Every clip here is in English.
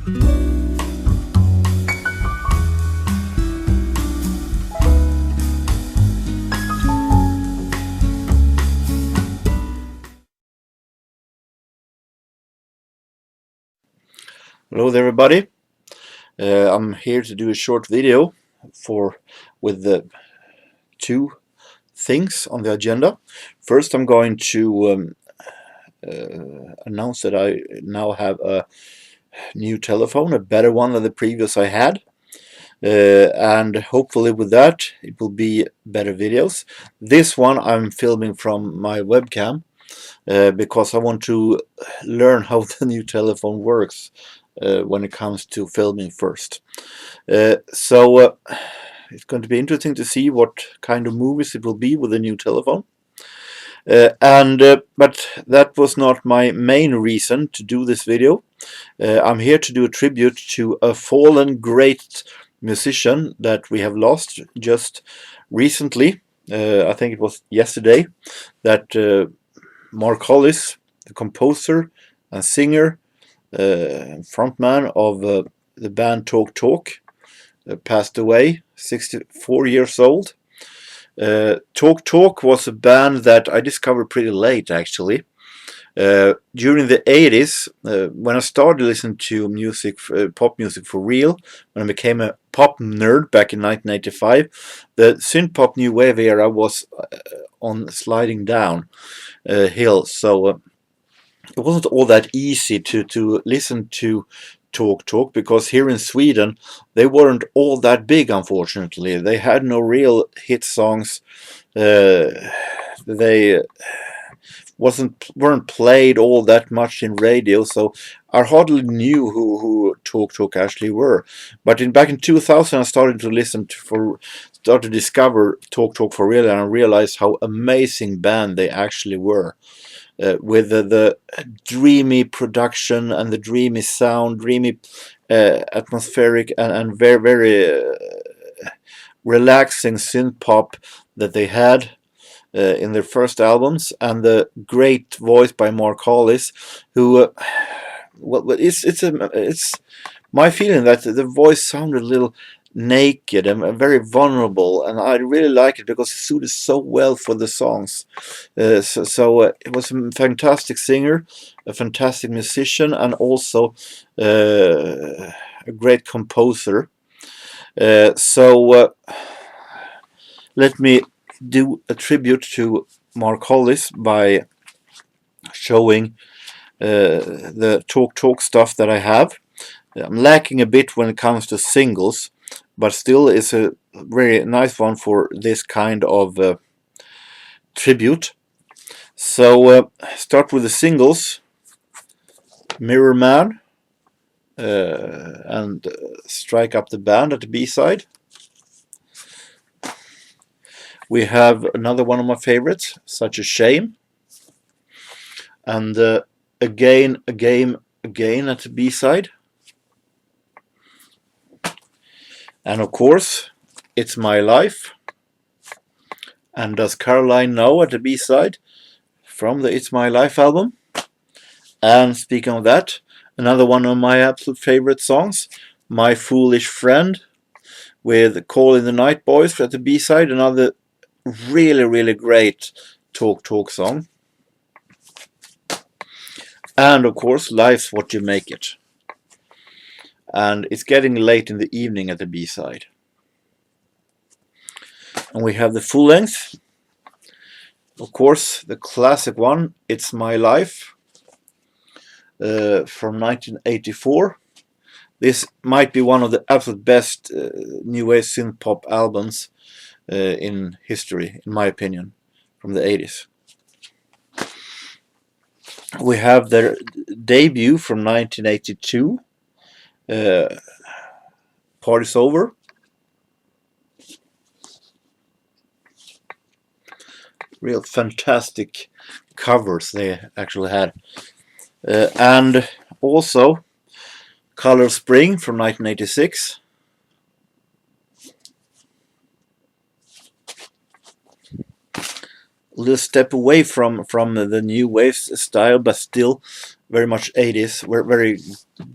Hello there, everybody. I'm here to do a short video with the two things on the agenda. First, I'm going to announce that I now have a new telephone, a better one than the previous I had. And hopefully with that it will be better videos. This one I'm filming from my webcam because I want to learn how the new telephone works when it comes to filming first. So it's going to be interesting to see what kind of movies it will be with the new telephone. But that was not my main reason to do this video. I'm here to do a tribute to a fallen great musician that we have lost just recently. I think it was yesterday that Mark Hollis, the composer and singer, frontman of the band Talk Talk, passed away, 64 years old. Talk Talk was a band that I discovered pretty late, actually. During the 80s, when I started listening to music, pop music for real, when I became a pop nerd back in 1985, the synth-pop new wave era was on sliding down hill, so it wasn't all that easy to listen to Talk Talk, because here in Sweden they weren't all that big, unfortunately. They had no real hit songs. They weren't played all that much in radio, so I hardly knew who Talk Talk actually were. But back in 2000 I started to discover Talk Talk for real, and I realized how amazing band they actually were. With the dreamy production and the dreamy sound, dreamy atmospheric and very, very relaxing synth pop that they had in their first albums, and the great voice by Mark Hollis, who well, it's my feeling that the voice sounded a little naked and very vulnerable, and I really like it because it suited so well for the songs. So it was a fantastic singer, a fantastic musician, and also a great composer. So let me do a tribute to Mark Hollis by showing the Talk Talk stuff that I have. I'm lacking a bit when it comes to singles, but still it's a very nice one for this kind of tribute. So start with the singles, Mirror Man, and Strike Up the Band at the B-side. We have another one of my favorites, Such a Shame, and Again, Again, Again at the B-side. And of course, It's My Life, and Does Caroline Know at the B-side from the It's My Life album. And speaking of that, another one of my absolute favorite songs, My Foolish Friend, with Call in the Night Boys at the B-side, another really, really great Talk Talk song. And of course, Life's What You Make It. And It's Getting Late in the Evening at the B-side. And we have the full length, of course, the classic one, It's My Life, from 1984. This might be one of the absolute best new wave synth pop albums in history, in my opinion, from the 80s. We have their debut from 1982, Party's Over. Real fantastic covers they actually had. And also Color Spring from 1986. A little step away from the new wave style, but still very much 80s, very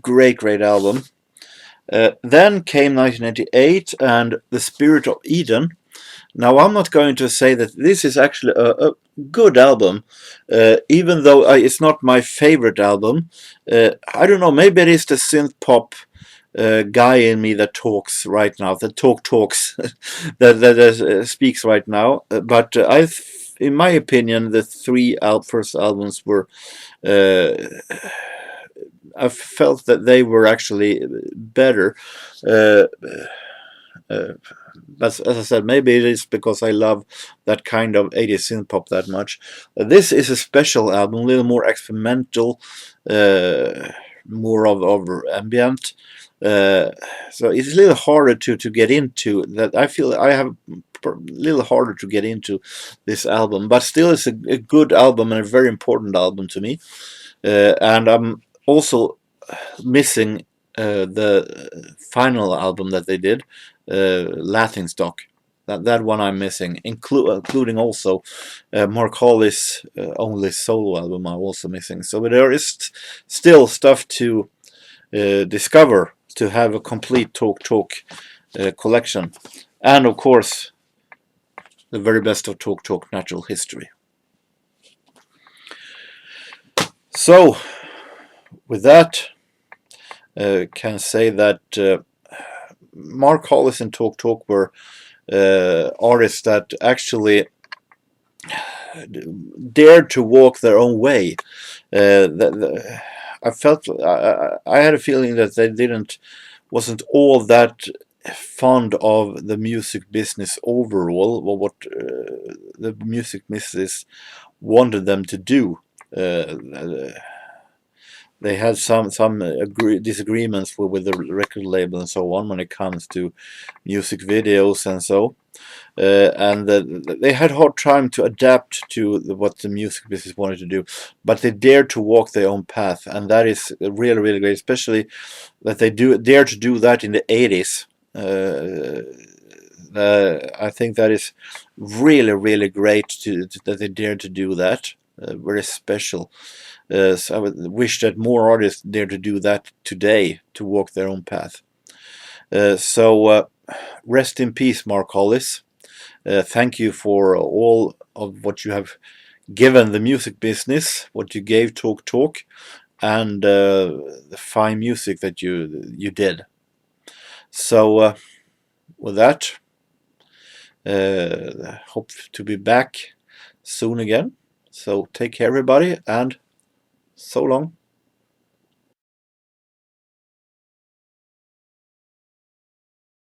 great album. Then came 1998 and The Spirit of Eden. Now, I'm not going to say that this is actually a good album, even though it's not my favorite album. I don't know, maybe it is the synth pop guy in me that talks right now, that talks, that speaks right now. But in my opinion, the three first albums were. I felt that they were actually better. But as I said, maybe it is because I love that kind of 80s synth pop that much. This is a special album, a little more experimental, more of ambient. So it's a little harder to get into. That I feel I have a little harder to get into this album, but still it's a good album and a very important album to me. And I'm also missing the final album that they did, Laughingstock. That one I'm missing, including also Mark Hollis' only solo album I'm also missing. So there is still stuff to discover to have a complete Talk collection. And of course, the very best of Talk Natural History. So, with that, can say that Mark Hollis and Talk were artists that actually dared to walk their own way. I felt I had a feeling that they wasn't all that fond of the music business overall, or what the music business wanted them to do. They had some disagreements with the record label and so on when it comes to music videos and so. And they had a hard time to adapt to what the music business wanted to do, but they dared to walk their own path, and that is really great, especially that they dare to do that in the 80s. I think that is really great that they dared to do that. Very special. So I would wish that more artists dare to do that today, to walk their own path. So rest in peace, Mark Hollis. Thank you for all of what you have given the music business, what you gave Talk, and the fine music that you did. So with that, hope to be back soon again. So take care, everybody, and so long.